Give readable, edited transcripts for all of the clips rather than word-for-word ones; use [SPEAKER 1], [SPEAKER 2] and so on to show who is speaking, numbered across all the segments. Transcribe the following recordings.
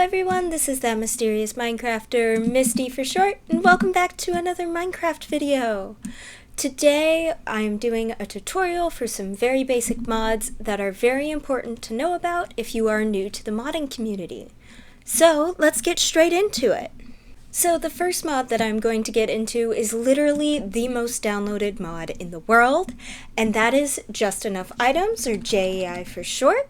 [SPEAKER 1] everyone, this is That Mysterious Minecrafter, Misty for short, and welcome back to another Minecraft video. Today I'm doing a tutorial for some very basic mods that are very important to know about if you are new to the modding community. So let's get straight into it. So the first mod that I'm going to get into is literally the most downloaded mod in the world, and that is Just Enough Items, or JEI for short.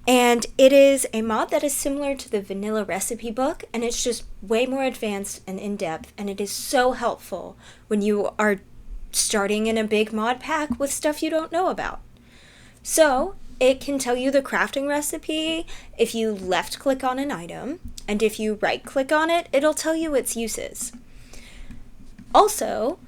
[SPEAKER 1] And it is a mod that is similar to the vanilla recipe book, and it's just way more advanced and in-depth, and it is so helpful when you are starting in a big mod pack with stuff you don't know about. So it can tell you the crafting recipe if you left click on an item, and if you right click on it, it'll tell you its uses. Also,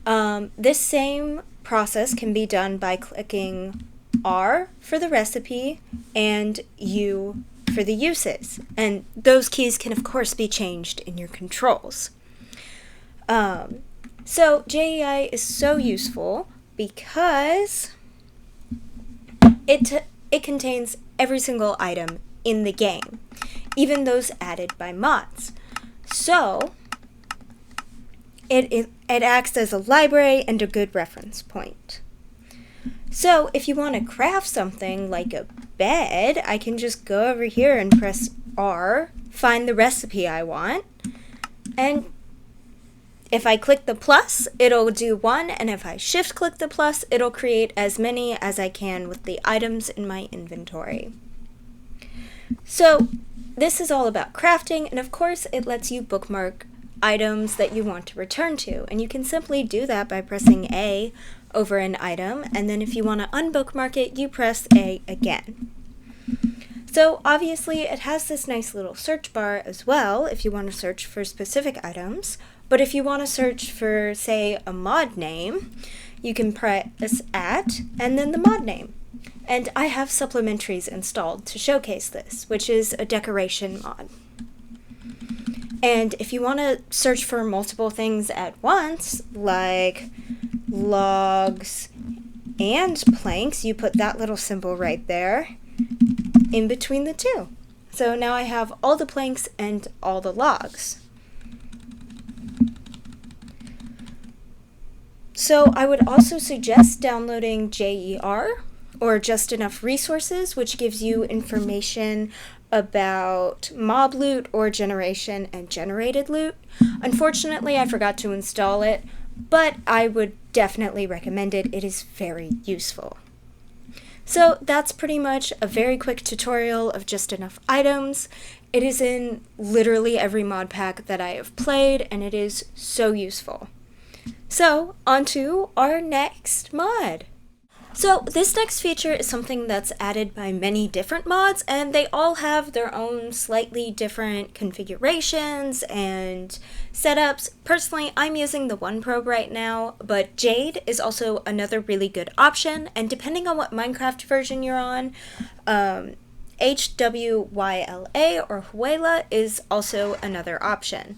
[SPEAKER 1] this same process can be done by clicking R for the recipe and U for the uses, and those keys can of course be changed in your controls. So JEI is so useful because it contains every single item in the game, even those added by mods. So it acts as a library and a good reference point. So if you want to craft something like a bed, I can just go over here and press R, find the recipe I want, and if I click the plus, it'll do one, and if I shift click the plus, it'll create as many as I can with the items in my inventory. So this is all about crafting, and of course it lets you bookmark items that you want to return to, and you can simply do that by pressing A over an item, and then if you want to unbookmark it, you press A again. So obviously it has this nice little search bar as well if you want to search for specific items, but if you want to search for, say, a mod name, you can press at and then the mod name. And I have supplementaries installed to showcase this, which is a decoration mod. And if you want to search for multiple things at once, like logs and planks, you put that little symbol right there in between the two. So now I have all the planks and all the logs. So I would also suggest downloading JER, or Just Enough Resources, which gives you information about mob loot or generation and generated loot. Unfortunately, I forgot to install it, but I would definitely recommend it. It is very useful. So that's pretty much a very quick tutorial of Just Enough Items. It is in literally every mod pack that I have played, and it is so useful. So on to our next mod. So this next feature is something that's added by many different mods, and they all have their own slightly different configurations and setups. Personally, I'm using the One Probe right now, but Jade is also another really good option, and depending on what Minecraft version you're on, HWYLA or Huela is also another option.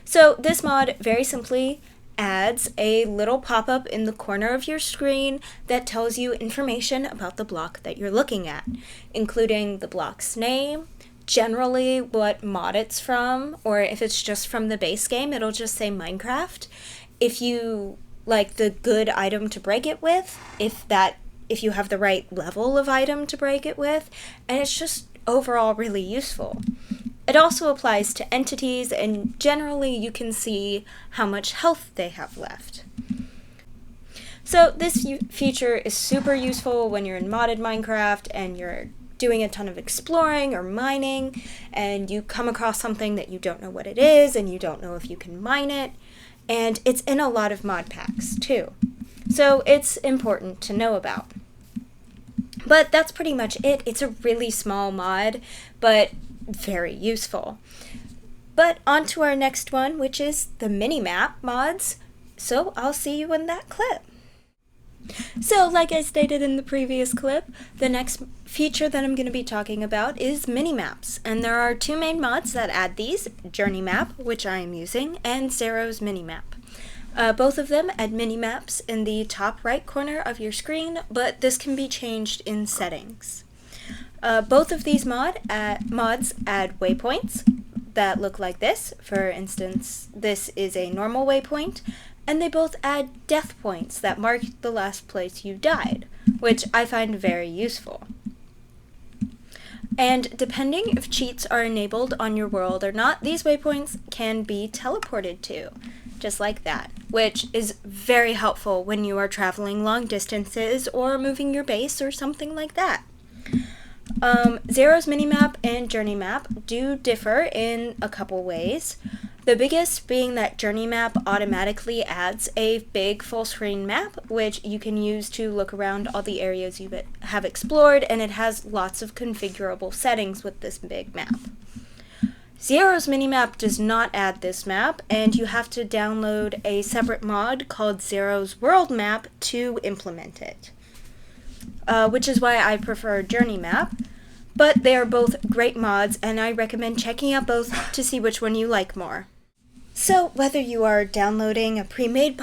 [SPEAKER 1] So this mod very simply adds a little pop-up in the corner of your screen that tells you information about the block that you're looking at, including the block's name, generally what mod it's from, or if it's just from the base game, it'll just say Minecraft. If you like the good item to break it with, if you have the right level of item to break it with, and it's just overall really useful. It also applies to entities, and generally you can see how much health they have left. So this feature is super useful when you're in modded Minecraft and you're doing a ton of exploring or mining, and you come across something that you don't know what it is and you don't know if you can mine it, and it's in a lot of mod packs too. So it's important to know about. But that's pretty much it. It's a really small mod, but very useful. But on to our next one, which is the Minimap mods. So I'll see you in that clip. So like I stated in the previous clip, the next feature that I'm going to be talking about is Minimaps. And there are two main mods that add these, Journey Map, which I am using, and Xaero's Minimap. Both of them add mini-maps in the top right corner of your screen, but this can be changed in settings. Both of these mods add waypoints that look like this. For instance, this is a normal waypoint, and they both add death points that mark the last place you died, which I find very useful. And depending if cheats are enabled on your world or not, these waypoints can be teleported to, just like that, which is very helpful when you are traveling long distances or moving your base or something like that. Xaero's Minimap and Journey Map do differ in a couple ways. The biggest being that Journey Map automatically adds a big full screen map, which you can use to look around all the areas you have explored, and it has lots of configurable settings with this big map. Xaero's Minimap does not add this map, and you have to download a separate mod called Xaero's World Map to implement it. Which is why I prefer Journey Map, but they are both great mods, and I recommend checking out both to see which one you like more. So, whether you are downloading a pre-made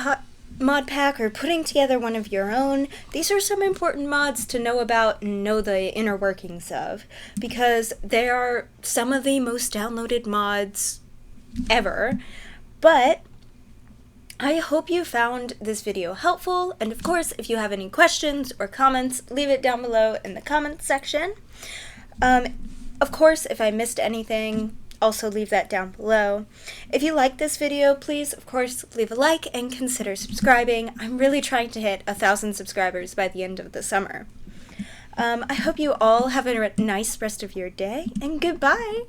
[SPEAKER 1] mod pack or putting together one of your own, these are some important mods to know about and know the inner workings of, because they are some of the most downloaded mods ever. But I hope you found this video helpful, and of course, if you have any questions or comments, leave it down below in the comments section. Of course, if I missed anything, also leave that down below. If you like this video, please, of course, leave a like and consider subscribing. I'm really trying to hit 1,000 subscribers by the end of the summer. I hope you all have a nice rest of your day, and goodbye!